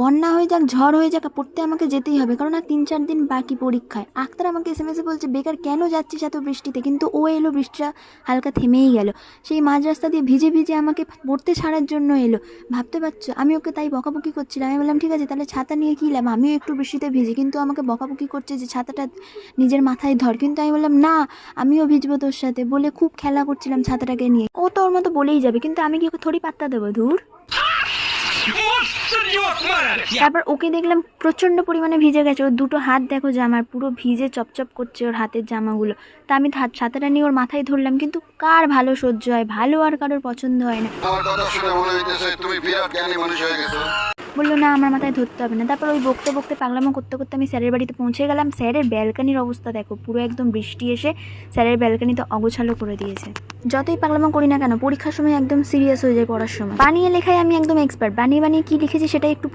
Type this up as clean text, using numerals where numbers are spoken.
বন্যা হয়ে যাক, ঝড় হয়ে যাক, পড়তে আমাকে যেতেই হবে, কারণ আর 3-4 দিন বাকি পরীক্ষায়। আক্তার আমাকে SMS বলছে বেকার কেন যাচ্ছিস এত বৃষ্টিতে, কিন্তু ও এলো, বৃষ্টিটা হালকা থেমেই গেল। সেই মাঝ রাস্তা দিয়ে ভিজে ভিজে আমাকে পড়তে ছাড়ার জন্য এলো, ভাবতে পারছো? আমি ওকে তাই বকাবকি করছিলাম। আমি বললাম ঠিক আছে তাহলে ছাতা নিয়ে কী লাভ, আমিও একটু বৃষ্টিতে ভিজি, কিন্তু আমাকে বকাবকি করছে যে ছাতাটা নিজের মাথায় ধর। কিন্তু আমি বললাম না, আমিও ভিজবো তোর সাথে, বলে খুব খেলা করছিলাম ছাতাটাকে নিয়ে। ও তো ওর মতো বলেই যাবে, কিন্তু আমি কি ওকে থোড়ি পাত্তা দেবো, ধুর। তারপর ওকে দেখলাম প্রচণ্ড পরিমাণে ভিজে গেছে, ওর দুটো হাত দেখো জামার পুরো ভিজে চপচপ করছে ওর হাতের জামাগুলো। তা আমি ছাতাটা নিয়ে ওর মাথায় ধরলাম, কিন্তু কার ভালো সহ্য হয়, ভালো আর কারোর পছন্দ হয় না। বললো না আমার মাথায় ধরতে হবে না। তারপর ওই বকতে বকতে পাগলামো করতে করতে আমি স্যারের বাড়িতে পৌঁছে গেলাম। স্যারের ব্যালকানির অবস্থা দেখো, পুরো একদম বৃষ্টি এসে স্যারের ব্যালকানিতে অগোছালো করে দিয়েছে। যতই পাগলামো করি না কেন, পরীক্ষার সময় একদম সিরিয়াস হয়ে যায় পড়ার সময়। বানিয়ে লেখায় আমি একদম এক্সপার্ট, বানিয়ে বানিয়ে কী লিখেছি সেটাই একটু